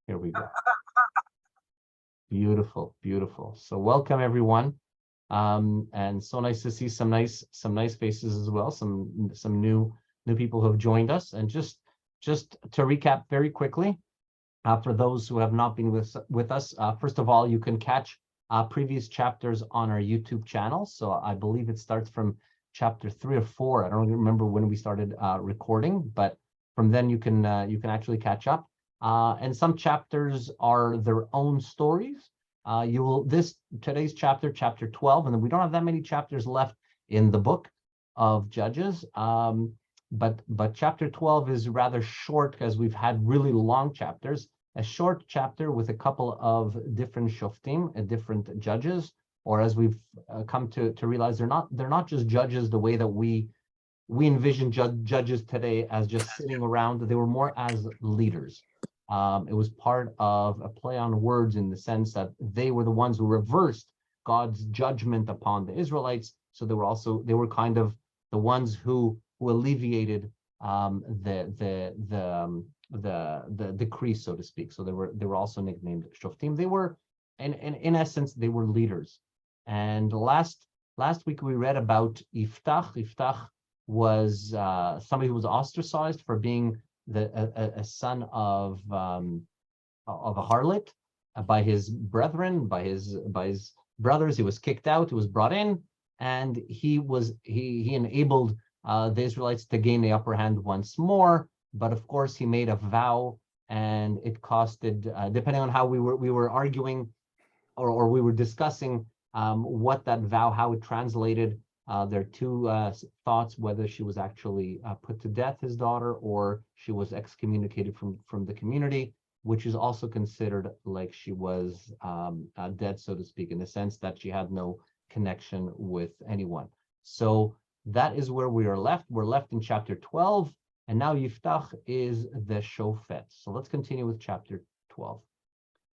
Here we go. Beautiful, beautiful. So welcome everyone. And so nice to see some nice faces as well. Some new people who have joined us. And just to recap very quickly, for those who have not been with us, first of all, you can catch previous chapters on our YouTube channel. So I believe it starts from chapter 3 or 4. I don't remember when we started recording, but from then you can actually catch up. And some chapters are their own stories. Today's chapter 12, and then we don't have that many chapters left in the book of Judges. But chapter 12 is rather short because we've had really long chapters. A short chapter with a couple of different shoftim, different judges, or as we've come to realize, they're not just judges the way that we envision judges today as just sitting around. They were more as leaders. It was part of a play on words in the sense that they were the ones who reversed God's judgment upon the Israelites. So they were kind of the ones who alleviated the decree, so to speak. So they were also nicknamed shoftim. They were, in essence, they were leaders. And last week we read about Yiftach. Yiftach was somebody who was ostracized for being a son of a harlot by his brethren, by his brothers. He was kicked out. He was brought in, and he enabled the Israelites to gain the upper hand once more. But of course, he made a vow, and it costed, depending on how we were arguing, or we were discussing what that vow, how it translated. There are two thoughts: whether she was actually put to death, his daughter, or she was excommunicated from the community, which is also considered like she was dead, so to speak, in the sense that she had no connection with anyone. So that is where we are left. We're left in chapter 12, and now Yiftach is the shofet. So let's continue with chapter 12.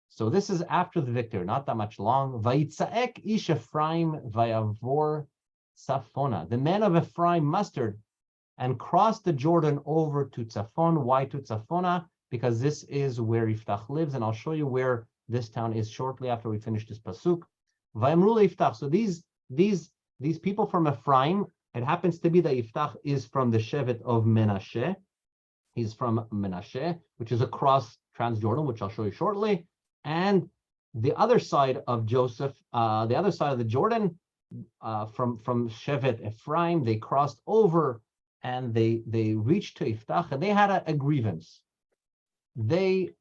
So this is after the victory, not that much long. Vayitzaek ish Ephraim vayavor Safona. The men of Ephraim mustered and crossed the Jordan over to Tzafon. Why to Tzafona? Because this is where Yiftach lives, and I'll show you where this town is shortly after we finish this pasuk. Vayamru Yiftach. So these people from Ephraim, it happens to be that Yiftach is from the Shevet of Menashe. He's from Menashe, which is across Transjordan, which I'll show you shortly. And the other side of Joseph, the other side of the Jordan, from Shevet Ephraim, they crossed over and they reached to Yiftach, and they had a grievance. They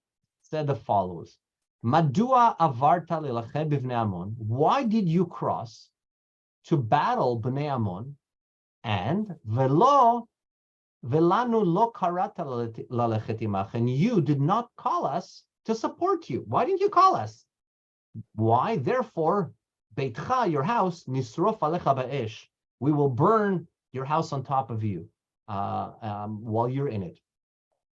said the follows: Madua avarta lelachem b'vnei Ammon? Why did you cross to battle b'nei Ammon? And velanu lo karata lalechet imach, and you did not call us to support you. Why didn't you call us? Why? Therefore, Beitcha, your house, nisrof alecha ba'esh, we will burn your house on top of you while you're in it.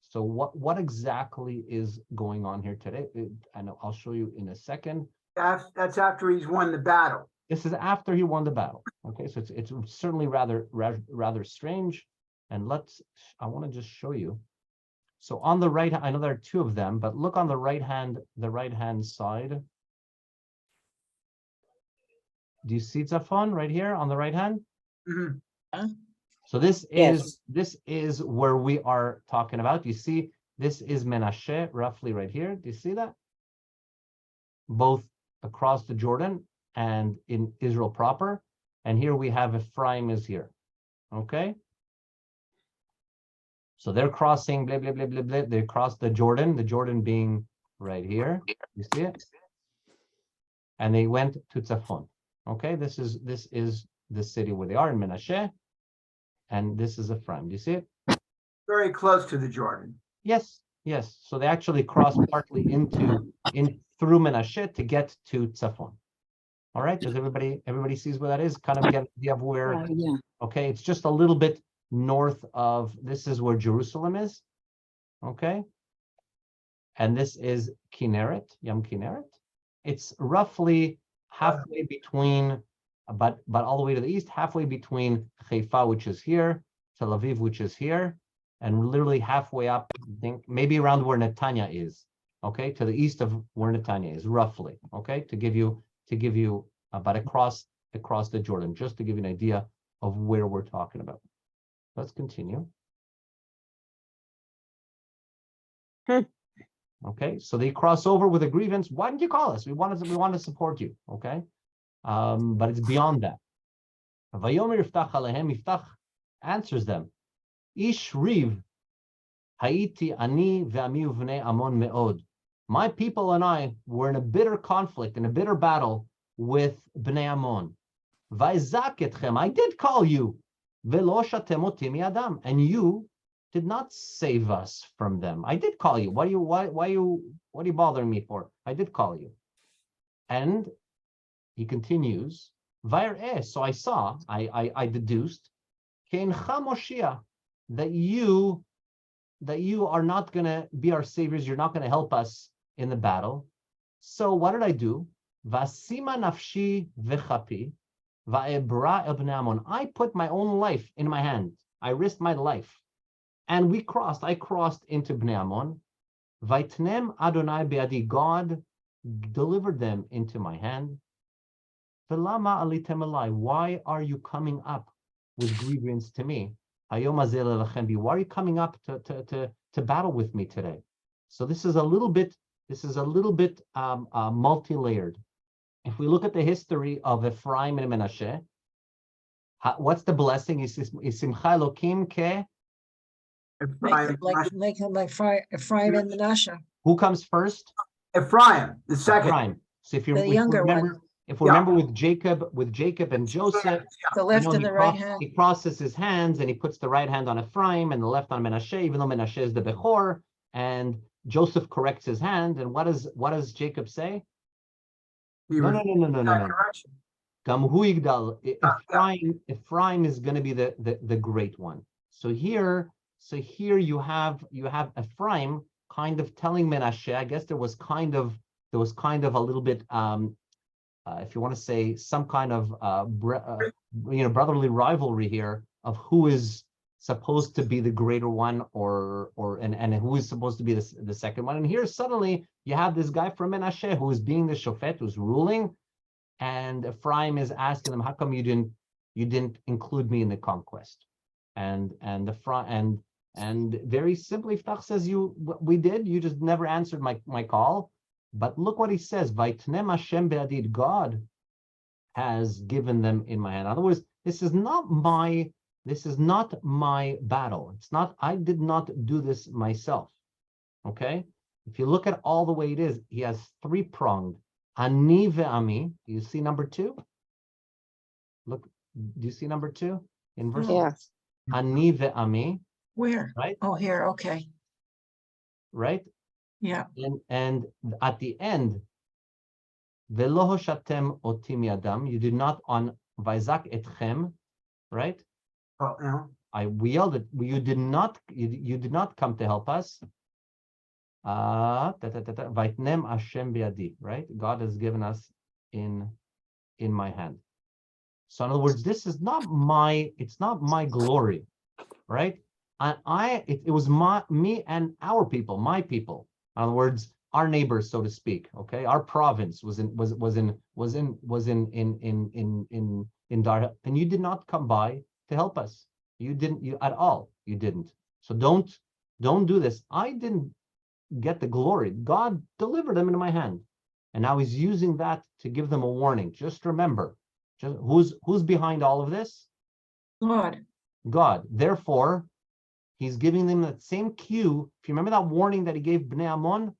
So what exactly is going on here today? And I'll show you in a second. That's after he's won the battle. This is after he won the battle. Okay, so it's certainly rather strange. And I want to just show you. So on the right, I know there are two of them, but look on the right hand side. Do you see Tzafon right here on the right hand? Mm-hmm. So this is where we are talking about. You see, this is Menashe, roughly right here. Do you see that? Both across the Jordan and in Israel proper. And here we have Ephraim is here. Okay? So they're crossing, blah, blah, blah, blah, blah. They crossed the Jordan being right here. You see it? And they went to Tzafon. Okay, this is the city where they are in Menashe, and this is Ephraim. Do you see it? Very close to the Jordan. Yes. So they actually crossed partly through Menashe to get to Tzafon. All right, does everybody sees where that is? Kind of get an idea of where. Yeah. Okay, it's just a little bit north of. This is where Jerusalem is. Okay, and this is Kinneret, Yam Kinneret. It's roughly halfway between, but all the way to the east, halfway between Haifa, which is here, Tel Aviv, which is here, and literally halfway up, I think, maybe around where Netanya is. okay, to the east of where Netanya is, roughly, okay, to give you about across the Jordan, just to give you an idea of where we're talking about. Let's continue. Okay, so they cross over with a grievance. Why didn't you call us? We want to support you. Okay, but it's beyond that. Vayomer Yiftach alehem. Yiftach answers them. Ish riv haiti ani ve'ami uvnei amon me'od. My people and I were in a bitter conflict, in a bitter battle with Bnei Ammon. Va'izak etchem. I did call you. Ve'lo shatem oti mi'adam. And you did not save us from them. I did call you. What are you bothering me for? I did call you. And he continues, so I saw, I deduced, that you are not going to be our saviors, you're not going to help us in the battle. So what did I do? Vasima nafshi v'chapi va'ebra el bnei Ammon. I put my own life in my hand. I risked my life. And I crossed into Bnei Ammon. Vaitnem Adonai be'adi. God delivered them into my hand. V'lama alitem elai. Why are you coming up with grievance to me? Hayom hazeh lelechem bi. Why are you coming up to battle with me today? So this is a little bit multi-layered. If we look at the history of Ephraim and Menashe, what's the blessing? Simcha Elokim ke. Ephraim, like Ephraim and Manasseh. Who comes first? Ephraim, the second. Ephraim. So if you younger remember, one. remember with Jacob and Joseph, The left and the right hand. he crosses his hands and he puts the right hand on Ephraim and the left on Menashe, even though Menashe is the Bechor, and Joseph corrects his hand. And what does Jacob say? No. Ephraim is going to be the great one. So here you have Ephraim kind of telling Menashe. I guess there was kind of a little bit, if you want to say, some kind of brotherly rivalry here of who is supposed to be the greater one, and who is supposed to be the second one. And here suddenly you have this guy from Menashe who is being the shofet, who's ruling, and Ephraim is asking them, how come you didn't include me in the conquest? And very simply, Yiftach says, we did. You just never answered my call. But look what he says: Vaitnem Hashem be'adid. God has given them in my hand. In other words, this is not my battle. It's not. I did not do this myself. Okay. If you look at all the way it is, he has three-pronged. Ani ve'ami. Do you see number 2? Look. Do you see number 2 in verse? Yes. Ani ve'ami. Where? Right. Oh, here. Okay. Right. Yeah. And at the end, Velo hoshatem oti mi'adam. You did not on Vaizak etchem, right? Oh, yeah. We yelled it. You did not come to help us. Vaitnem Hashem biadi, right? God has given us in my hand. So in other words, this is not it's not my glory, right? It was me and our people, my people. In other words, our neighbors, so to speak. Okay, our province was in Dar, and you did not come by to help us. You didn't at all. You didn't. So don't do this. I didn't get the glory. God delivered them into my hand, and now He's using that to give them a warning. Just remember, who's behind all of this? God. Therefore, He's giving them that same cue. If you remember that warning that He gave Bnei Ammon,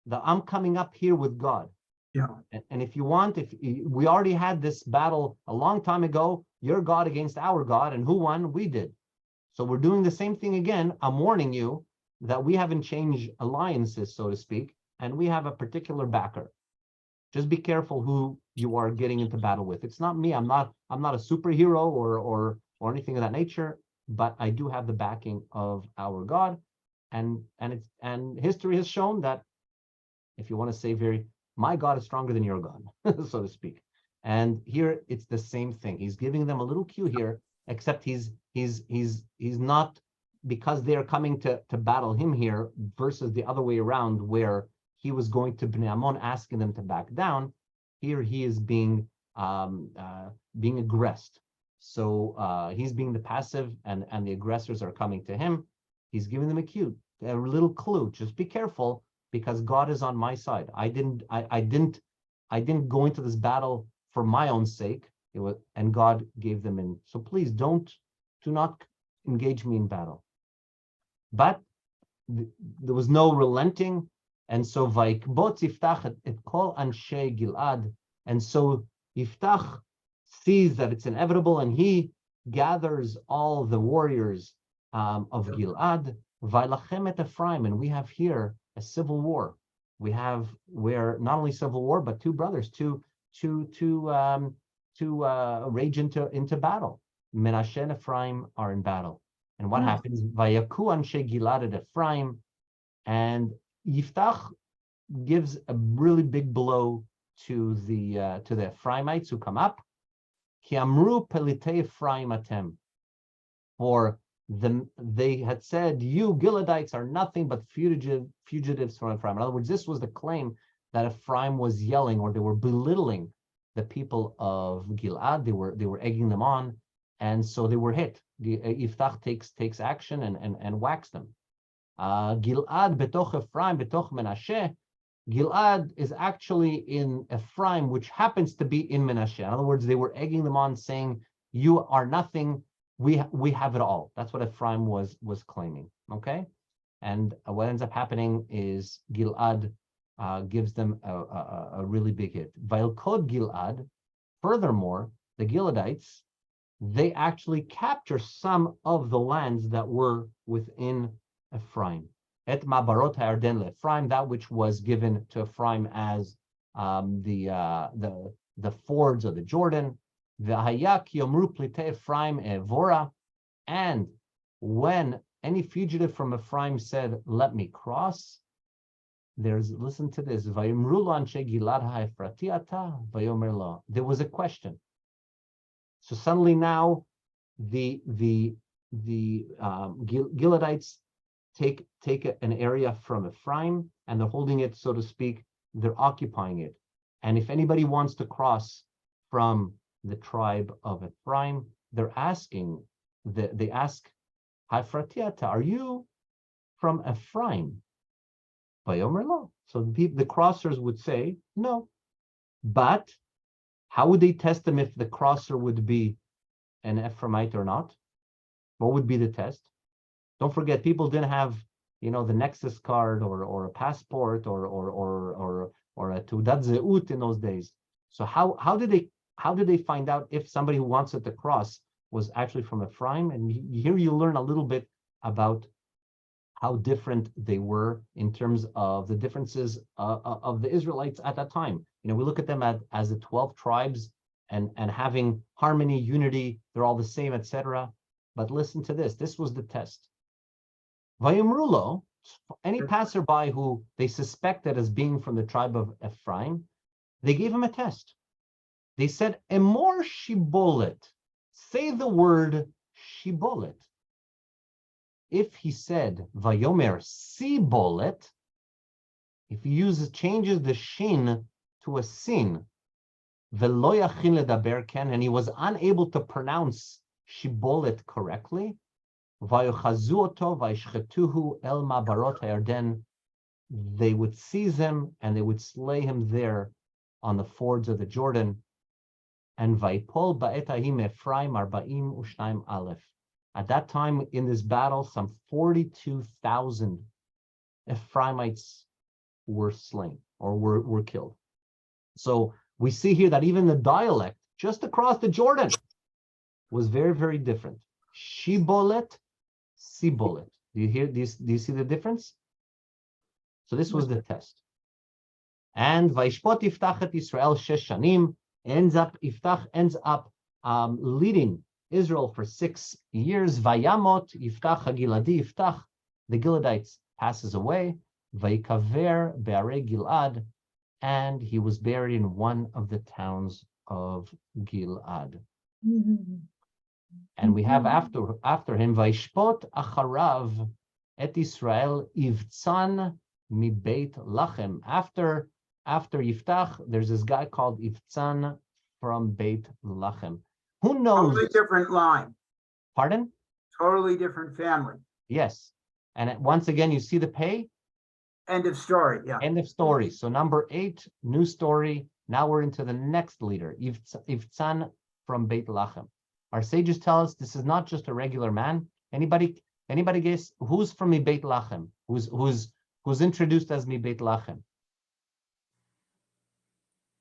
that I'm coming up here with God. Yeah. And if you want, if we already had this battle a long time ago, your God against our God, and who won? We did. So we're doing the same thing again. I'm warning you that we haven't changed alliances, so to speak, and we have a particular backer. Just be careful who you are getting into battle with. It's not me. I'm not a superhero or anything of that nature. But I do have the backing of our God, and history has shown that, if you want to say my God is stronger than your God, so to speak. And here it's the same thing. He's giving them a little cue here, except he's not because they're coming to battle him here versus the other way around where he was going to Bnei Ammon asking them to back down, here he is being aggressed. So he's being the passive and the aggressors are coming to him. He's giving them a little clue. Just be careful because God is on my side. I didn't go into this battle for my own sake. And God gave them in. So please do not engage me in battle. But there was no relenting. And so Vaikbot Yiftach et kol anshe Gilad. And so Yiftach sees that it's inevitable and he gathers all the warriors of Gilad. Vailachem et Ephraim. And we have here a civil war. We have where not only civil war, but two brothers, to rage into battle. Menashe and Ephraim are in battle. And what happens? Vayaku anshe Gilad et Ephraim. And Yiftach gives a really big blow to the Ephraimites who come up. Ki amru pelitei Ephraim atem. For they had said, you Giladites are nothing but fugitives from Ephraim. In other words, this was the claim that Ephraim was yelling, or they were belittling the people of Gilad. They were egging them on, and so they were hit. Yiftach takes action and whacks them. Gilad betoch Ephraim betoch Menashe. Gilad is actually in Ephraim, which happens to be in Menashe. In other words, they were egging them on, saying, "You are nothing. We have it all." That's what Ephraim was claiming. Okay, and what ends up happening is Gilad gives them a really big hit. Vailkod Gilad. Furthermore, the Giladites, they actually capture some of the lands that were within Ephraim. Et Mabarot HaYarden Ephraim, that which was given to Ephraim as the fords of the Jordan. V'hayak yomru plitei Ephraim evora. And when any fugitive from Ephraim said, "Let me cross," listen to this. There was a question. So suddenly now the Giladites take an area from Ephraim and they're holding it, so to speak. They're occupying it. And if anybody wants to cross from the tribe of Ephraim, they're asking. They ask, "Hafratiata, are you from Ephraim?" Vayomer lo. So the crossers would say no. But how would they test them if the crosser would be an Ephraimite or not? What would be the test? Don't forget, people didn't have, the Nexus card or a passport or a Teudat Zeut in those days. So how did they find out if somebody who wants it to cross was actually from Ephraim? And here you learn a little bit about how different they were in terms of the differences of the Israelites at that time. We look at them as the 12 tribes and having harmony, unity, they're all the same, etc. But listen to this. This was the test. Vayimrulo, any passerby who they suspected as being from the tribe of Ephraim, they gave him a test. They said, "Emor shibolet," say the word shibolet. If he said Vayomer sibolet, if he changes the shin to a sin, velo yachin ledaber ken, and he was unable to pronounce shibolet correctly, vayochazu oto vayishchetuhu el mabarot hayarden, they would seize him and they would slay him there on the fords of the Jordan. And vaypol ba'et hahim Ephraim arba'im u'shnaim aleph. At that time in this battle, some 42,000 Ephraimites were slain or were killed. So we see here that even the dialect just across the Jordan was very, very different. Shibolet, sibolet. Do you see the difference? So this was the test. And Vaishpot Yiftach et Yisrael shesh shanim, Yiftach ends up leading Israel for 6 years. Vayamot Yiftach Hagiladi, Yiftach, the Giladites, passes away. Vayikaver be'arei Gilad, and he was buried in one of the towns of Gilad. And we have after him, Vaishpot acharav et Israel Ivtzan mi Beit Lachem. After Yiftach, there's this guy called Ivtzan from Beit Lachem. Who knows? Totally different line, Pardon? totally different family. Yes. And once again, you see the pay? End of story, yeah. End of story. So number 8, new story. Now we're into the next leader, Ivtzan from Beit Lachem. Our sages tell us this is not just a regular man. Anybody guess who's from Beit Lachem? Who's introduced as Beit Lachem?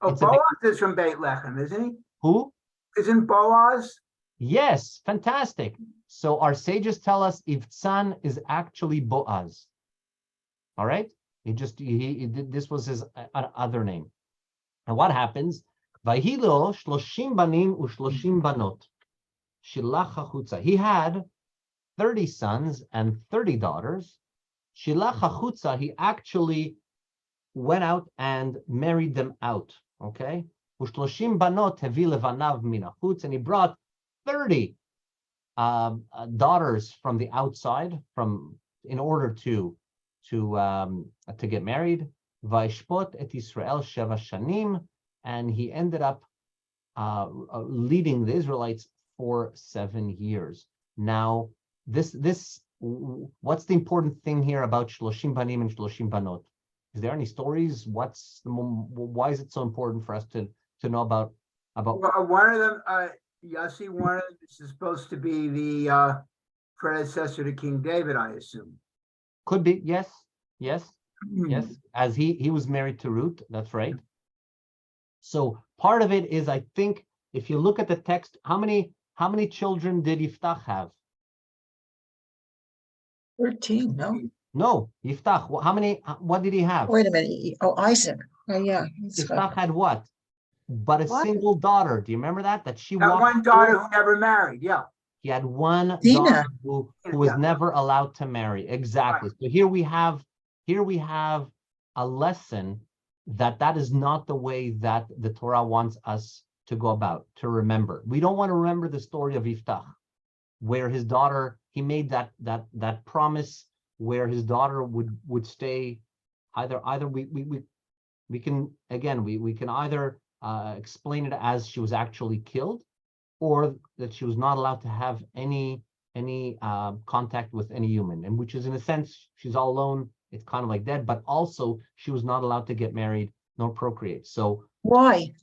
Oh, Boaz is from Beit Lechem, isn't he? Who? Isn't Boaz? Yes, fantastic. So our sages tell us Ivtzan is actually Boaz. All right? This was his other name. And what happens? Vayhilo shloshim banim ushloshim banot. Shilach hachutza. He had 30 sons and 30 daughters. Shilach hachutza. He actually went out and married them out. Okay? Ushloshim banot hevi levanav min hachutz. And he brought 30 daughters from the outside, in order to get married. Vaishpot et Israel sheva shanim, and he ended up leading the Israelites for 7 years. Now, what's the important thing here about shloshim banim and shloshim banot? Is there any stories? Why is it so important for us to know about? Well, one of them, Yosi, one of them is supposed to be the predecessor to King David, I assume. Could be, yes. As he was married to Ruth, that's right. So part of it is, I think, if you look at the text, how many children did Yiftach have? 13, no? No, Yiftach. What did he have? Wait a minute. Oh, Isaac. Oh, yeah. Yiftach had what? But a single daughter. Do you remember that? That she That one daughter who never married, yeah. He had one Dina. daughter who was never allowed to marry. Exactly. Right. So here we have a lesson that is not the way that the Torah wants us to go about, to remember. We don't want to remember the story of Yiftach, where his daughter, he made that promise where his daughter would stay. Either we can either explain it as she was actually killed, or that she was not allowed to have any contact with any human, and which is, in a sense, she's all alone. It's kind of like dead, but also she was not allowed to get married nor procreate. So why?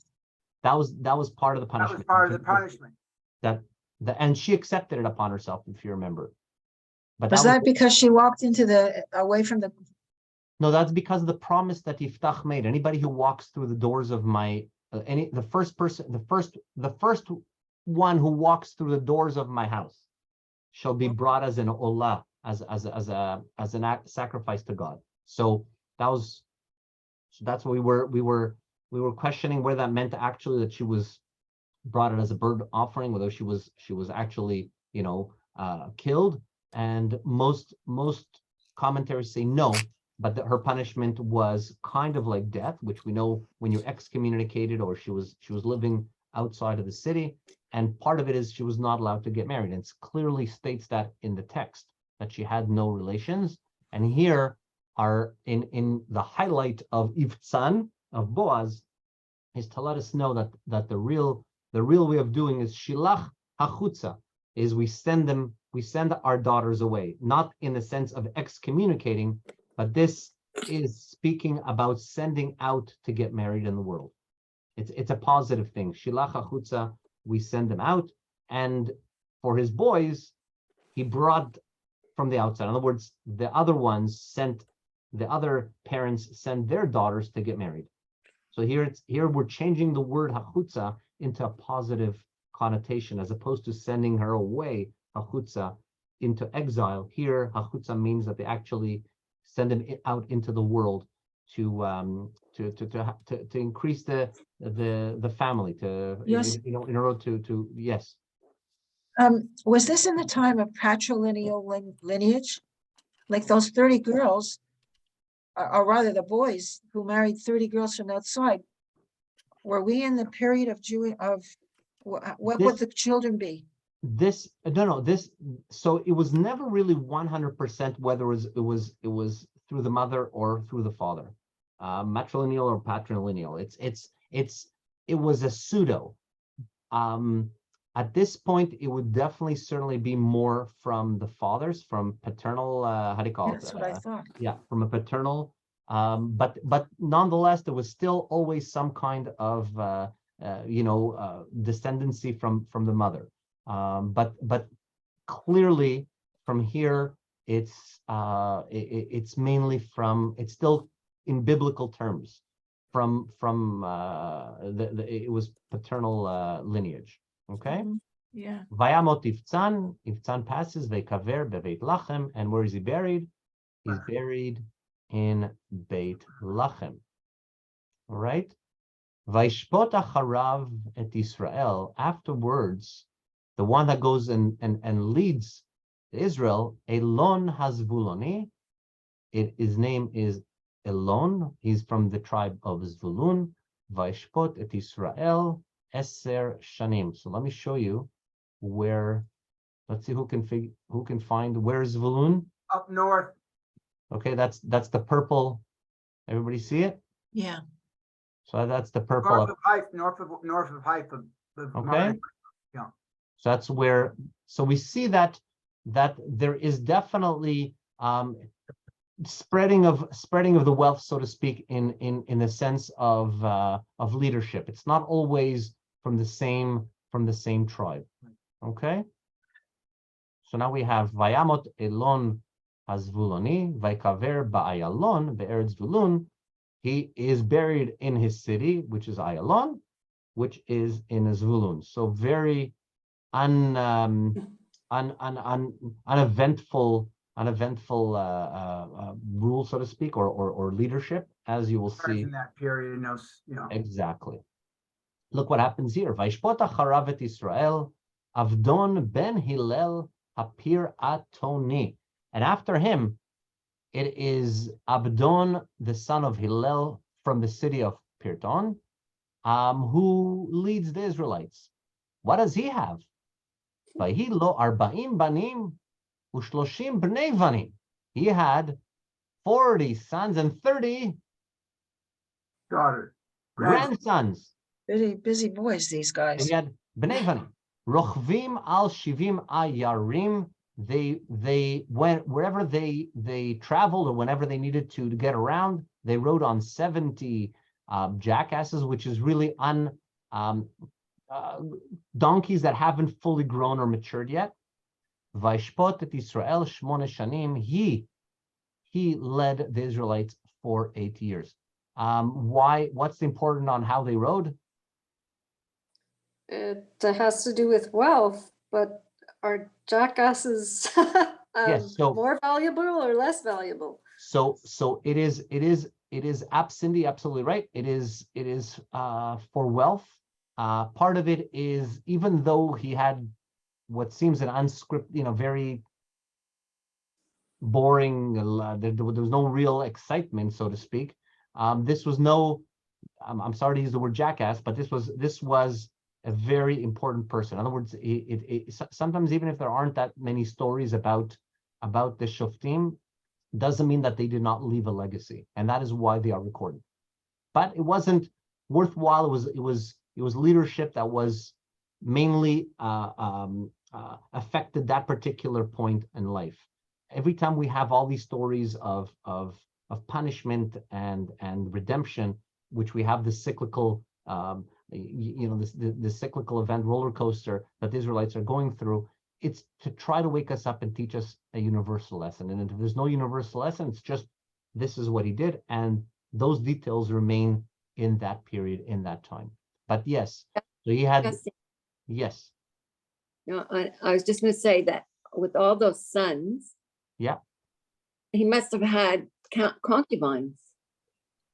That was part of the punishment. That was part of the punishment. And she accepted it upon herself, if you remember. But was that because she walked away from the? No, that's because of the promise that Yiftach made. Anybody who walks through the doors of my the first one who walks through the doors of my house shall be brought as an olah, as an act, sacrifice to God. So that's what we were questioning, where that meant actually that she was brought it as a burnt offering, whether she was actually killed. And most commentaries say no, but that her punishment was kind of like death, which we know when you're excommunicated, or she was living outside of the city. And part of it is she was not allowed to get married. And it clearly states that in the text, that she had no relations. And here are in the highlight of Ivtzan, of Boaz, is to let us know that the real way of doing is shilach hachutza, is we send our daughters away, not in the sense of excommunicating, but this is speaking about sending out to get married in the world. It's a positive thing. Shilach hachutza, we send them out. And for his boys, he brought from the outside. In other words, the other parents sent their daughters to get married. So here we're changing the word hachutza into a positive connotation, as opposed to sending her away, hachutza, into exile. Here, hachutza means that they actually send them out into the world to increase the family, Yes. in order to yes. Was this in the time of patrilineal lineage? Like those 30 girls, or rather the boys who married 30 girls from outside, were we in the period of what would the children be? So it was never really 100% whether it was through the mother or through the father, matrilineal or patrilineal. It was a pseudo. At this point, it would definitely certainly be more from the fathers, from paternal, how do you call it? That's what I thought. Yeah, from a paternal. But nonetheless, there was still always some kind of descendancy from the mother. But clearly from here, it's mainly from, it's still in biblical terms from it was paternal lineage. Okay. Mhm. Yeah. Vayamot Iftzan, Iftzan passes Vekaver Bebeit Lachem, and where is he buried? He's buried in Beit Lachem. All right. Vaishpot acharav et Israel. Afterwards, the one that goes and leads Israel, Elon Hazvuloni. His name is Elon. He's from the tribe of Zvulun. Vaishpot et Israel Eser Shanim. So let me show you where. Let's see who can find where is Zvulun. Up north. Okay, that's the purple. Everybody see it? Yeah. So that's the purple. North of Haifa. Okay. Yeah. So that's where. So we see that there is definitely spreading of the wealth, so to speak, in the sense of leadership. It's not always from the same tribe. Okay. So now we have Vayamot Elon Hazvuloni, Vaikaver Ba'ayalon Be'eretz Zvulun. He is buried in his city, which is Ayalon, which is in Zvulun. So very uneventful rule, so to speak, or leadership, as you will see. In that period, Exactly. Look what happens here. Vaishpot acharav Israel, Avdon ben Hillel Hapir Atoni. And after him, it is Abdon, the son of Hillel, from the city of Pirton, who leads the Israelites. What does he have? Vayilo arba'im banim ushloshim bnei vanim. He had 40 sons and 30 daughters, grandsons. Busy boys, these guys. And he had bnei vanim. Rochvim al shivim ayarim. They went wherever they traveled, or whenever they needed to get around, they rode on 70 jackasses, which is really donkeys that haven't fully grown or matured yet. Vaishpot et Israel shmone shanim. He led the Israelites for 8 years. Why? What's important on how they rode? It has to do with wealth, but are jackasses Yes, so more valuable or less valuable? So it is Cindy, absolutely right. It is for wealth. Part of it is, even though he had what seems an unscripted, very boring, there was no real excitement, so to speak. This was no, I'm sorry to use the word jackass, but this was a very important person. In other words, sometimes even if there aren't that many stories about the Shoftim, doesn't mean that they did not leave a legacy, and that is why they are recorded. But it wasn't worthwhile. It was leadership that was mainly affected that particular point in life. Every time we have all these stories of punishment and redemption, which we have the cyclical the cyclical event roller coaster that the Israelites are going through, it's to try to wake us up and teach us a universal lesson. And if there's no universal lesson, it's just, this is what he did. And those details remain in that period, in that time. But yes, so he had, yes. No, I was just going to say that with all those sons, yeah, he must have had concubines.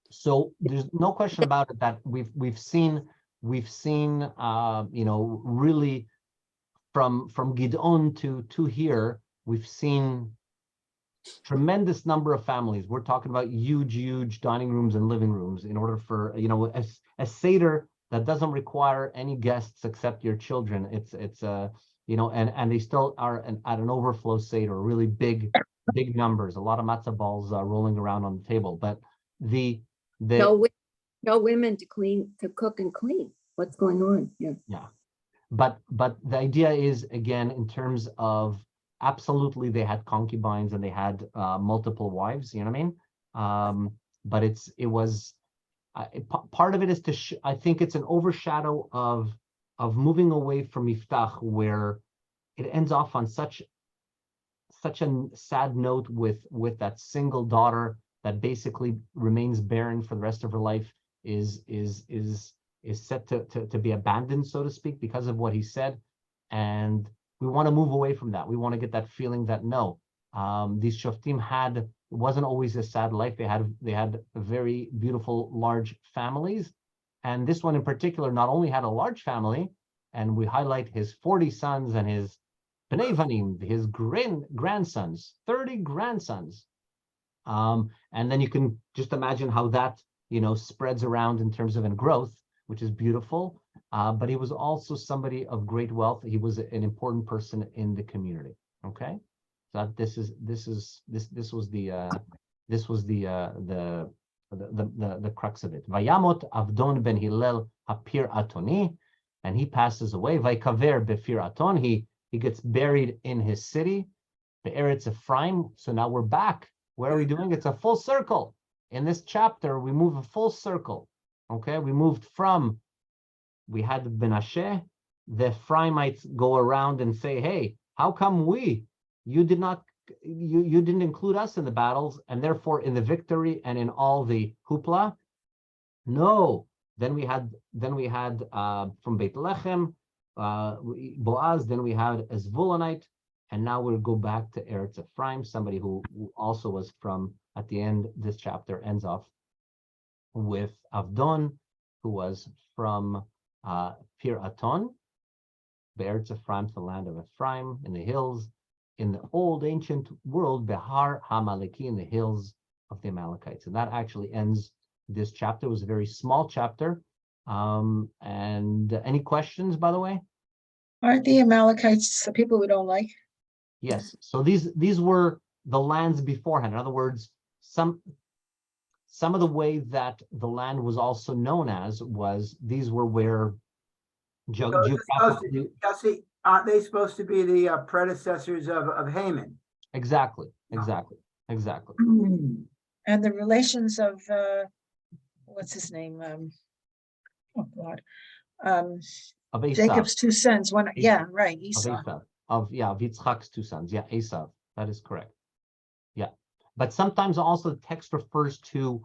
So there's no question about it that we've seen really from Gidon to here, we've seen tremendous number of families. We're talking about huge dining rooms and living rooms in order for a seder that doesn't require any guests except your children. It's and they still are at an overflow state or really big numbers, a lot of matzah balls rolling around on the table. But the No women to cook and clean. What's going on here? yeah, but the idea is, again, in terms of absolutely they had concubines and they had multiple wives. You know what I mean? But it was part of it is I think it's an overshadow of moving away from Iftach, where it ends off on such a sad note with that single daughter that basically remains barren for the rest of her life, is set to be abandoned, so to speak, because of what he said. And we want to move away from that. We want to get that feeling that no, these Shoftim it wasn't always a sad life. They had very beautiful, large families. And this one in particular not only had a large family, and we highlight his 40 sons and his Bnei Vanim, his grandsons, 30 grandsons. And then you can just imagine how that, spreads around in terms of growth, which is beautiful. But he was also somebody of great wealth. He was an important person in the community. Okay, so this was the crux of it. Vayamot Avdon ben Hillel hapir atoni, and he passes away. Vaykaver befir aton, he gets buried in his city, the Eretz Ephraim. So now we're back. What are we doing? It's a full circle. In this chapter, we move a full circle. Okay, we had Menashe, the Ephraimites go around and say, hey, how come you didn't include us in the battles, and therefore in the victory and in all the hoopla? No. Then we had from Beit Lechem, Boaz, then we had a Zvulonite, and now we'll go back to Eretz Ephraim, somebody who also was from, at the end, this chapter ends off with Avdon, who was from Pir Aton, Eretz Ephraim, the land of Ephraim, in the hills, in the old ancient world, Behar HaMaleki, in the hills of the Amalekites. And that actually ends this chapter. It was a very small chapter. And any questions, by the way? Aren't the Amalekites the people we don't like? Yes. So these were the lands beforehand. In other words, some of the way that the land was also known as was these were where geographically. Yosi, aren't they supposed to be the predecessors of Haman? Exactly. And the relations of what's his name? Oh God. Of Esav. Jacob's two sons. One, yeah, right, Of Esau. Esav. Of Yitzchak's two sons. Yeah, Esav. That is correct. Yeah. But sometimes also the text refers to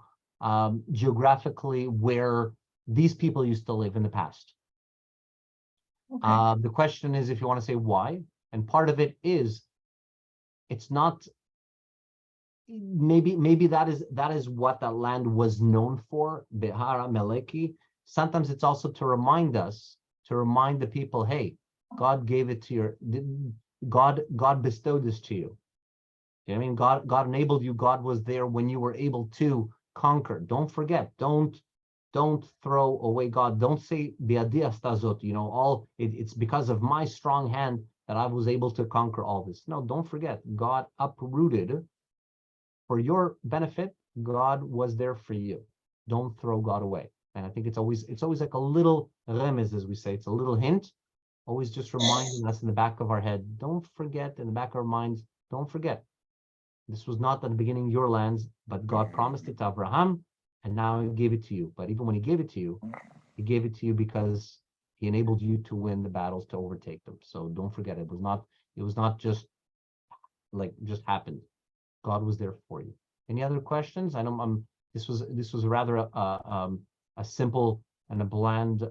geographically where these people used to live in the past. Okay. The question is, if you want to say why, and part of it is, it's not. Maybe that is what that land was known for, Behar Meleki. Sometimes it's also to remind the people, hey, God gave it to God bestowed this to you. You know what I mean? God enabled you. God was there when you were able to conquer. Don't forget. Don't throw away God. Don't say biadi astazot. It's because of my strong hand that I was able to conquer all this. No, don't forget. God uprooted for your benefit. God was there for you. Don't throw God away. And I think it's always like a little remez, as we say. It's a little hint, always just reminding us in the back of our head. Don't forget, in the back of our minds, don't forget. This was not at the beginning your lands, but God promised it to Abraham, and now he gave it to you. But even when he gave it to you because he enabled you to win the battles, to overtake them. So don't forget, it was not just happened. God was there for you. Any other questions? I know this was rather a simple and a bland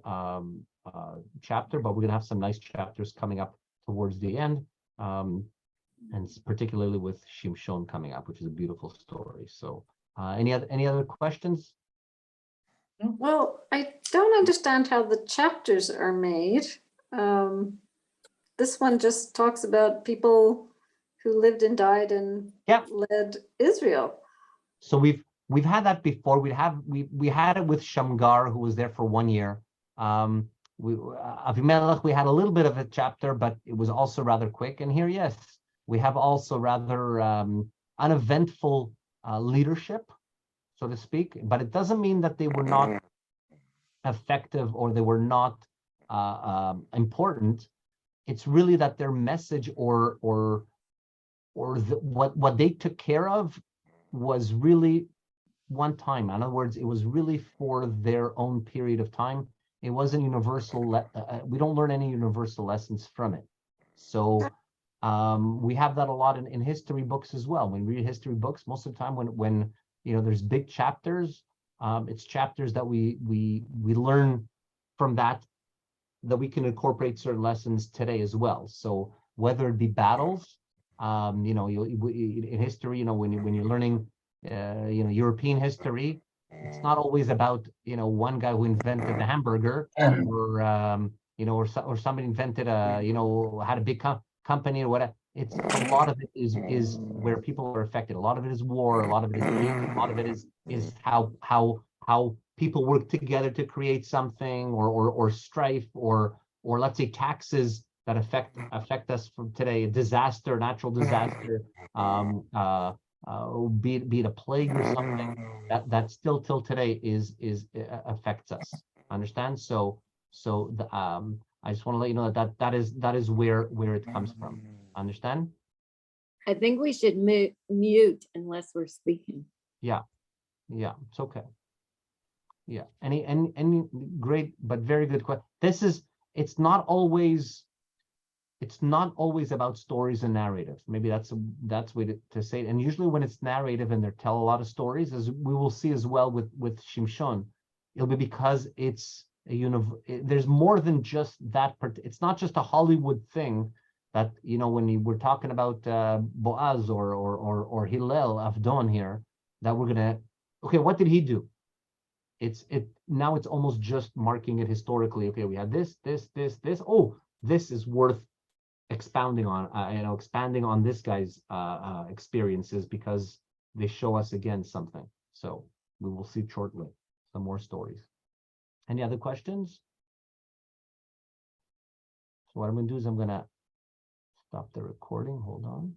chapter, but we're gonna have some nice chapters coming up towards the end, and particularly with Shimshon coming up, which is a beautiful story. So, any other questions? Well, I don't understand how the chapters are made. This one just talks about people who lived and died and led Israel. So we've had that before. We had it with Shamgar, who was there for 1 year. Avimelech, we had a little bit of a chapter, but it was also rather quick. And here, yes, we have also rather uneventful leadership, so to speak. But it doesn't mean that they were not effective or they were not important. It's really that their message or what they took care of was really one time. In other words, it was really for their own period of time. It wasn't universal. We don't learn any universal lessons from it. So we have that a lot in history books as well. When we read history books, most of the time when there's big chapters, it's chapters that we learn from that we can incorporate certain lessons today as well. So whether it be battles, in history, when you're learning, European history, it's not always about one guy who invented the hamburger, or somebody invented had a big company or whatever. It's a lot of it is where people are affected. A lot of it is war. A lot of it is peace. A lot of it is how people work together to create something, or strife, or let's say taxes that affect us from today. A disaster, natural disaster, be it a plague or something that still till today affects us. Understand? So I just want to let you know that is where it comes from. Understand? I think we should mute unless we're speaking. Yeah, it's okay. Yeah, any great but very good question. It's not always about stories and narratives. Maybe that's way to say it. And usually when it's narrative and they tell a lot of stories, as we will see as well with Shimshon, it'll be because it's there's more than just that. It's not just a Hollywood thing that when you were talking about Boaz or Hillel Avdon here, that we're gonna what did he do? Now it's almost just marking it historically. Okay, we had this. Oh, this is worth expounding on. Expanding on this guy's experiences because they show us again something. So we will see shortly some more stories. Any other questions? So what I'm going to do is I'm going to stop the recording. Hold on.